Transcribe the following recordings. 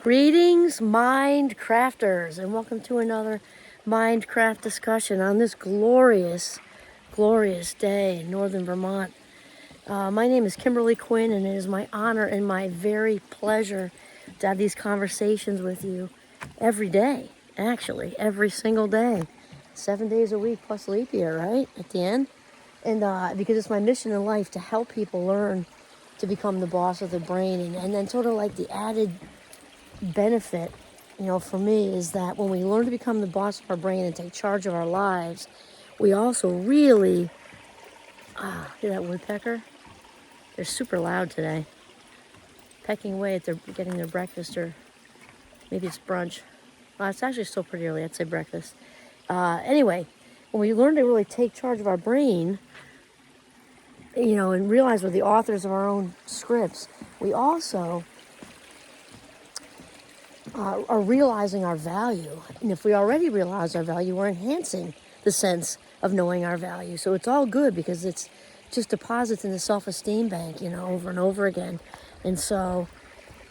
Greetings, mind crafters, and welcome to another Mindcraft discussion on this glorious, glorious day in northern Vermont. My name is Kimberly Quinn, and it is my honor and my very pleasure to have these conversations with you every day, actually, every single day. 7 days a week plus leap year, right, at the end? And because it's my mission in life to help people learn to become the boss of their brain, and then sort of like the added benefit, for me, is that when we learn to become the boss of our brain and take charge of our lives, we also really, hear that woodpecker? They're super loud today, pecking away at getting their breakfast, or maybe it's brunch. It's actually still pretty early, I'd say breakfast. Anyway, when we learn to really take charge of our brain, and realize we're the authors of our own scripts, we also are realizing our value. And if we already realize our value, we're enhancing the sense of knowing our value. So it's all good because it's just deposits in the self-esteem bank, over and over again. And so,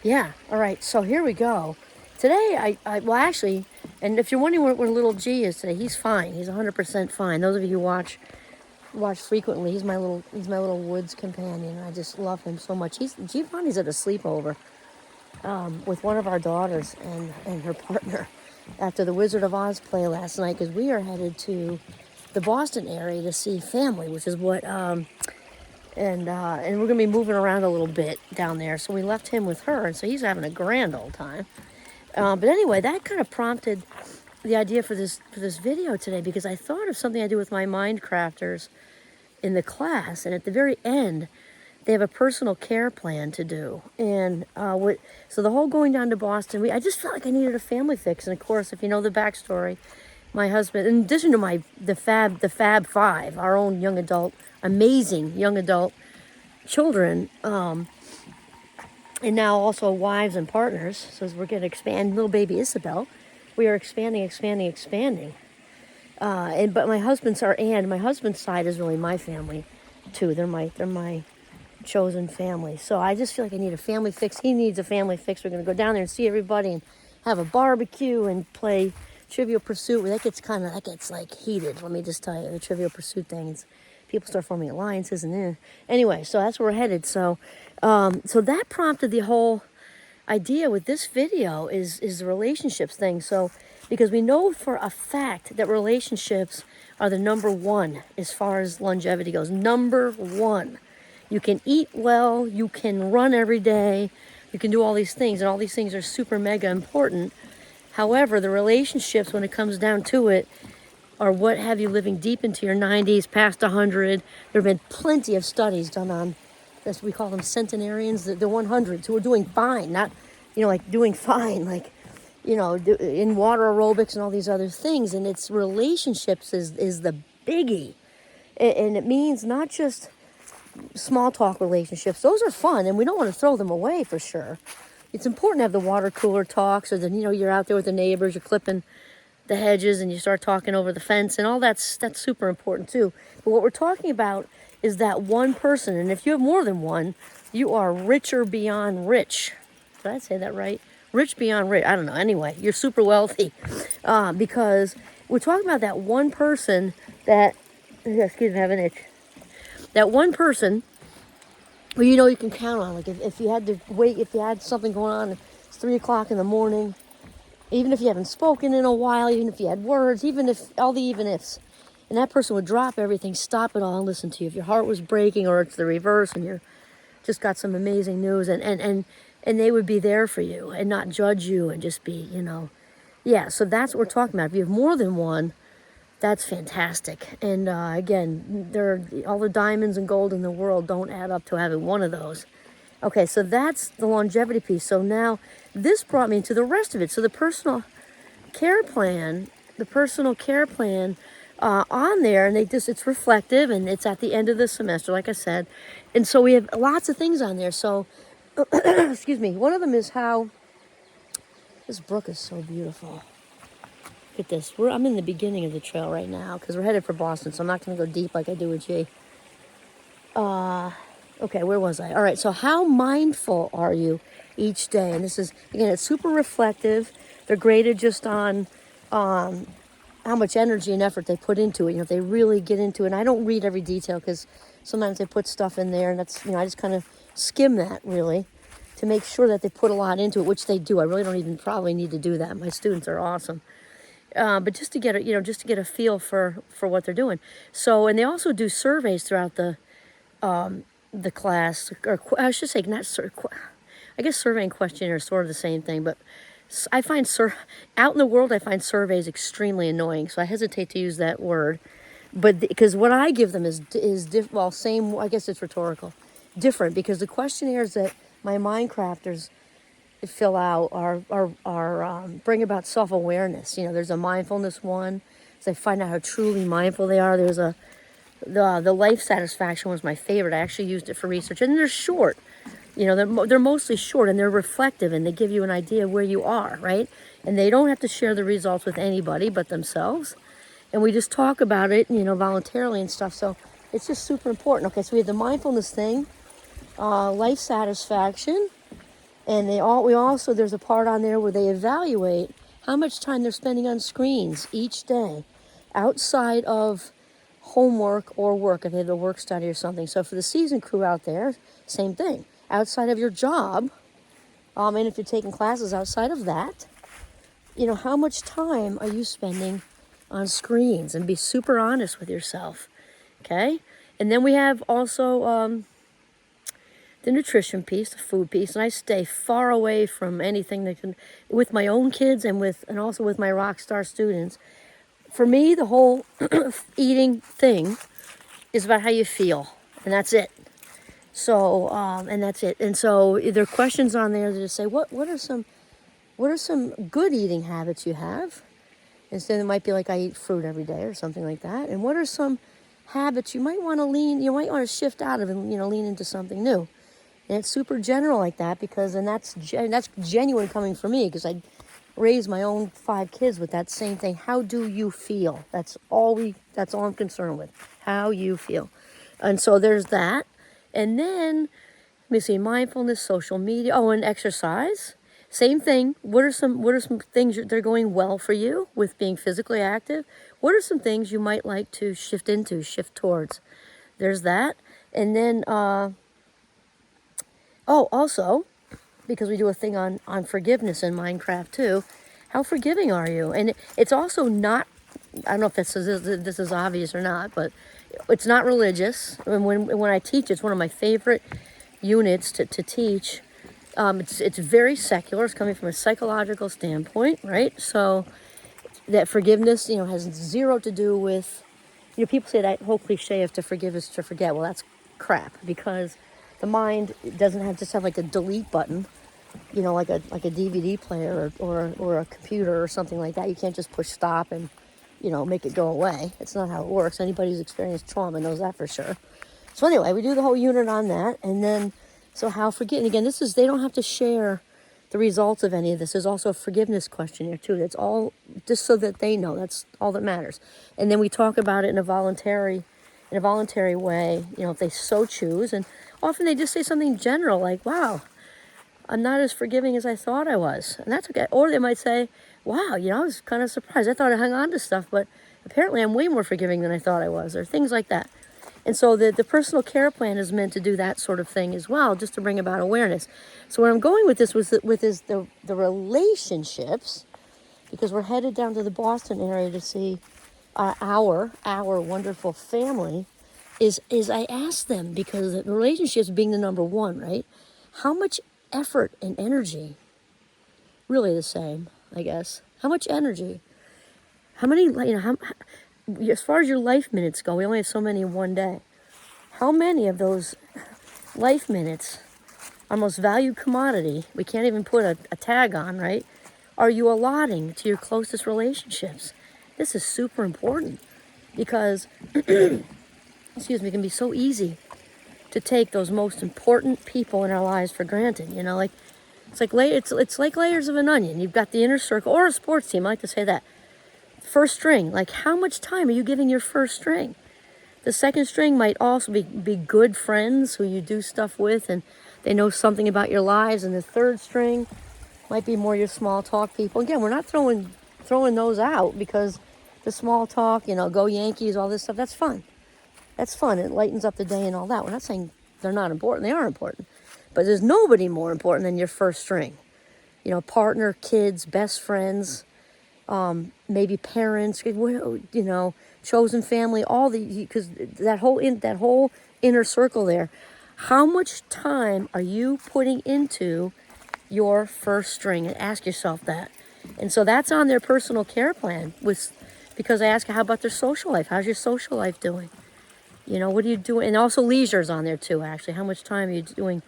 yeah, all right, so here we go. Today, and if you're wondering where little G is today, he's fine. He's 100% fine. Those of you who watch frequently, he's my little woods companion. I just love him so much. Giovanni's at a sleepover with one of our daughters and her partner after the Wizard of Oz play last night, because we are headed to the Boston area to see family, which is what and we're gonna be moving around a little bit down there. So we left him with her, and so he's having a grand old time. But anyway, that kind of prompted the idea for this video today, because I thought of something I do with my mind crafters in the class, and at the very end they have a personal care plan to do. And so the whole going down to Boston, I just felt like I needed a family fix. And of course, if you know the backstory, my husband, in addition to the Fab Five, our own amazing young adult children, and now also wives and partners. So as we're going to expand, little baby Isabel, we are expanding. But my husband's side is really my family too. They're my chosen family. So I just feel like I need a family fix. He needs a family fix. We're going to go down there and see everybody and have a barbecue and play Trivial Pursuit. That gets like heated. Let me just tell you, the Trivial Pursuit things. People start forming alliances anyway. So that's where we're headed. So that prompted the whole idea with this video is the relationships thing. So because we know for a fact that relationships are the number one as far as longevity goes. Number one. You can eat well, you can run every day, you can do all these things, and all these things are super mega important. However, the relationships, when it comes down to it, are what have you living deep into your 90s, past 100. There have been plenty of studies done on, as we call them, centenarians, the 100s, who are doing fine, not, doing fine, in water aerobics and all these other things. And it's relationships is the biggie. And it means not just small talk relationships. Those are fun, and we don't want to throw them away for sure. It's important to have the water cooler talks, or you're out there with the neighbors, you're clipping the hedges and you start talking over the fence, and all that's super important too. But what we're talking about is that one person, and if you have more than one, you are richer beyond rich. Did I say that right? Rich beyond rich. I don't know. Anyway, you're super wealthy, because we're talking about that one person that, excuse me, I have an itch. That one person who you can count on. Like if you had to wait, if you had something going on, it's 3 o'clock in the morning, even if you haven't spoken in a while, even if you had words, even ifs, and that person would drop everything, stop it all, and listen to you. If your heart was breaking, or it's the reverse, and you're just got some amazing news, and they would be there for you and not judge you and just be, yeah. So that's what we're talking about. If you have more than one, that's fantastic. And again, all the diamonds and gold in the world don't add up to having one of those. Okay, so that's the longevity piece. So now this brought me to the rest of it. So the personal care plan on there, and it's reflective, and it's at the end of the semester, like I said. And so we have lots of things on there. So, excuse me, one of them is how this brook is so beautiful. Look at this. I'm in the beginning of the trail right now because we're headed for Boston, so I'm not going to go deep like I do with G. Okay, where was I? All right, so how mindful are you each day. And this is, again, it's super reflective. They're graded just on how much energy and effort they put into it. If they really get into it. And I don't read every detail because sometimes they put stuff in there and that's, I just kind of skim that really to make sure that they put a lot into it, which they do. I really don't even probably need to do that. My students are awesome. But just to get a feel for what they're doing. So, and they also do surveys throughout the class, or I should say I guess survey and questionnaire are sort of the same thing, but I find out in the world, I find surveys extremely annoying, so I hesitate to use that word. But because what I give them is same. I guess it's rhetorical, different, because the questionnaires that my Minecrafters fill out are bring about self-awareness. There's a mindfulness one, so they find out how truly mindful they are. There's the life satisfaction was my favorite. I actually used it for research, and they're short. They're mostly short, and they're reflective, and they give you an idea of where you are, right? And they don't have to share the results with anybody but themselves. And we just talk about it, voluntarily and stuff. So it's just super important. Okay, so we have the mindfulness thing, life satisfaction, and there's a part on there where they evaluate how much time they're spending on screens each day, outside of homework or work, if they have a work study or something. So for the seasoned crew out there, same thing. Outside of your job, and if you're taking classes outside of that, how much time are you spending on screens? And be super honest with yourself, okay? And then we have also the nutrition piece, the food piece, and I stay far away from anything that can, with my own kids and also with my rock star students. For me, the whole eating thing is about how you feel, and that's it. So, and that's it. And so there are questions on there that just say, what are some good eating habits you have? Instead, it might be like I eat fruit every day or something like that. And what are some habits you might want to shift out of and, lean into something new? And it's super general like that and that's genuine coming from me, because I raised my own 5 kids with that same thing. How do you feel? That's all I'm concerned with. How you feel. And so there's that. And then, let me see, mindfulness, social media, and exercise. Same thing. What are some things that are going well for you with being physically active? What are some things you might like to shift towards? There's that. And then, also, because we do a thing on forgiveness in Minecraft too, how forgiving are you? And it's also not, I don't know if this is obvious or not, but it's not religious. And when I teach, it's one of my favorite units to teach. It's very secular. It's coming from a psychological standpoint, right? So that forgiveness, has zero to do with, people say that whole cliche of to forgive is to forget. Well, that's crap, because the mind doesn't just have like a delete button, like a DVD player or a computer or something like that. You can't just push stop and make it go away. It's not how it works. Anybody who's experienced trauma knows that for sure. So anyway, we do the whole unit on that. And then, so how forget, and again, they don't have to share the results of any of this. There's also a forgiveness questionnaire too. That's all just so that they know. That's all that matters. And then we talk about it in a voluntary way, if they so choose. And often they just say something general like, wow, I'm not as forgiving as I thought I was. And that's okay. Or they might say, wow, I was kind of surprised. I thought I hung on to stuff, but apparently I'm way more forgiving than I thought I was, or things like that. And so the personal care plan is meant to do that sort of thing as well, just to bring about awareness. So where I'm going with this is the relationships, because we're headed down to the Boston area to see our wonderful family, is I ask them, because the relationships being the number one, right? How much effort and energy, really the same, I guess. How much energy? How many, as far as your life minutes go, we only have so many in one day. How many of those life minutes, our most valued commodity, we can't even put a tag on, right? Are you allotting to your closest relationships? This is super important, because, it can be so easy to take those most important people in our lives for granted. It's like layers of an onion. You've got the inner circle, or a sports team. I like to say that. First string. Like, how much time are you giving your first string? The second string might also be good friends who you do stuff with, and They know something about your lives. And the third string might be more your small talk people. Again, we're not throwing those out, because the small talk, go Yankees, all this stuff, that's fun. That's fun. It lightens up the day and all that. We're not saying they're not important. They are important. But there's nobody more important than your first string. Partner, kids, best friends, maybe parents, chosen family, all because that whole inner circle there. How much time are you putting into your first string? And ask yourself that. And so that's on their personal care plan, because I ask, how about their social life? How's your social life doing? What are you doing? And also leisure's on there too, actually. How much time are you doing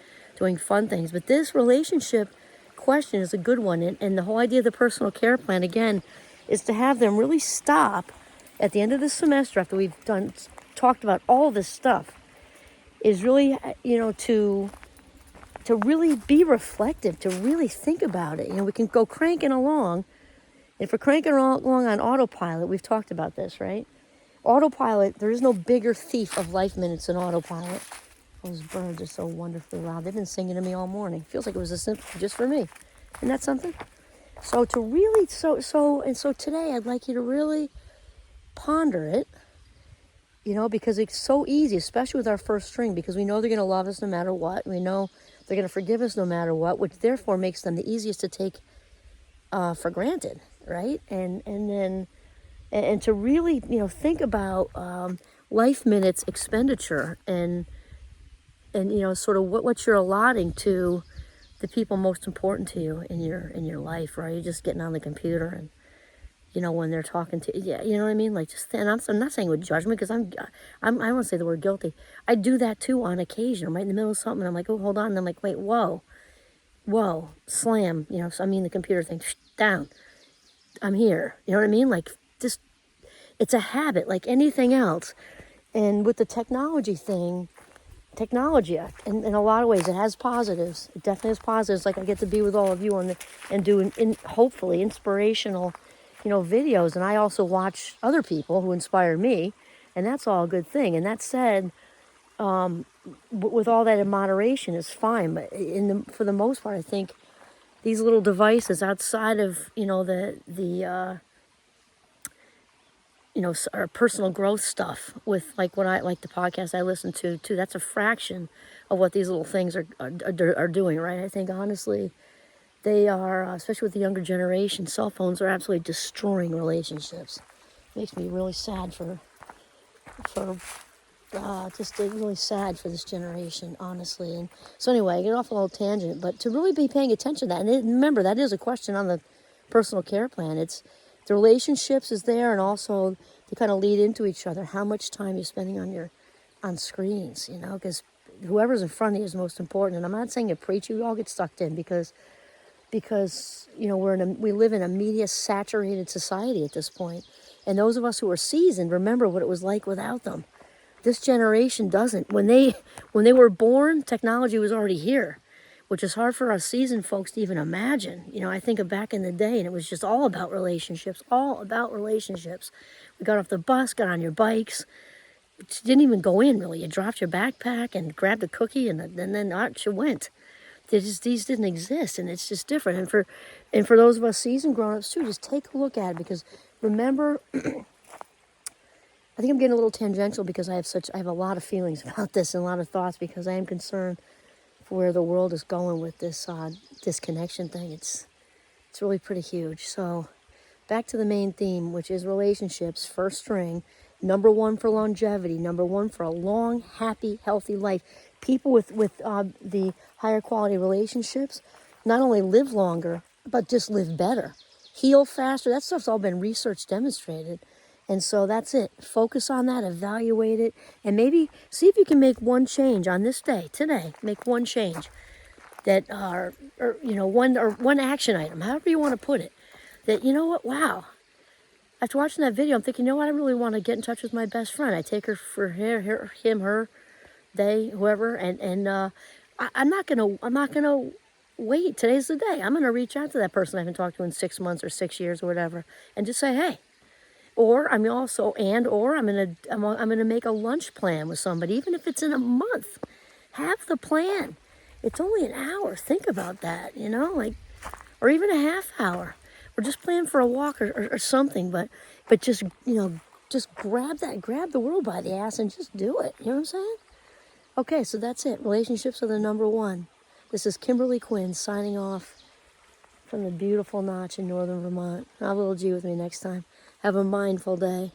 fun things? But this relationship question is a good one. And the whole idea of the personal care plan, again, is to have them really stop at the end of the semester, after we've talked about all this stuff, is really, to really be reflective, to really think about it. We can go cranking along. If we're cranking along on autopilot, we've talked about this, right? Autopilot, there is no bigger thief of life minutes than autopilot. Those birds are so wonderfully loud. They've been singing to me all morning. Feels like it was a symphony just for me. Isn't that something? So to really, so today I'd like you to really ponder it, because it's so easy, especially with our first string, because we know they're going to love us no matter what. We know they're going to forgive us no matter what, which therefore makes them the easiest to take for granted, right? And to really, think about life minutes expenditure and sort of what you're allotting to the people most important to you in your life, right? You're just getting on the computer and, when they're talking to you, you know what I mean? Like, just, and I'm not saying with judgment, because I don't want to say the word guilty. I do that too on occasion. I'm right in the middle of something, and I'm like, oh, hold on. And I'm like, wait, whoa, slam, so the computer thing, down. I'm here. You know what I mean? Like, just, it's a habit like anything else. And with the technology thing, in a lot of ways, it has positives. It definitely has positives. Like, I get to be with all of you and do hopefully inspirational, videos. And I also watch other people who inspire me, and that's all a good thing. And that said, with all that in moderation is fine. But for the most part, I think these little devices outside of our personal growth stuff, with like what I like, the podcast I listen to too, that's a fraction of what these little things are doing, right? I think honestly, they are, especially with the younger generation, cell phones are absolutely destroying relationships. Makes me really sad just really sad for this generation, honestly. And so anyway, I get off a little tangent, but to really be paying attention to that, and remember, that is a question on the personal care plan. It's the relationships is there, and also they kind of lead into each other. How much time you're spending on screens, because whoever's in front of you is most important. And I'm not saying you preach, you all get sucked in, because we live in a media saturated society at this point. And those of us who are seasoned remember what it was like without them. This generation doesn't. When they were born, technology was already here, which is hard for us seasoned folks to even imagine. I think of back in the day, and it was just all about relationships, We got off the bus, got on your bikes. It didn't even go in, really. You dropped your backpack and grabbed a cookie, and then out you went. These didn't exist, and it's just different. And for those of us seasoned grown-ups too, just take a look at it, because remember, I think I'm getting a little tangential, because I have a lot of feelings about this and a lot of thoughts, because I am concerned for where the world is going with this disconnection thing. It's really pretty huge. So back to the main theme, which is relationships, first string, number one for longevity, number one for a long, happy, healthy life. People with the higher quality relationships not only live longer, but just live better, heal faster. That stuff's all been research demonstrated. And so that's it. Focus on that, evaluate it, and maybe see if you can make one change on this day, today. Make one change that one action item, however you want to put it. That, wow. After watching that video, I'm thinking, I really want to get in touch with my best friend. I take her for him, her, they, whoever, and I'm not gonna wait. Today's the day. I'm gonna reach out to that person I haven't talked to in 6 months or 6 years or whatever, and just say, hey. Or I'm gonna make a lunch plan with somebody, even if it's in a month. Have the plan. It's only an hour. Think about that, you know, like, or even a half hour. Or just plan for a walk or something, but just, you know, just grab the world by the ass and just do it. You know what I'm saying? Okay, so that's it. Relationships are the number one. This is Kimberly Quinn signing off from the beautiful Notch in northern Vermont. Have a little G with me next time. Have a mindful day.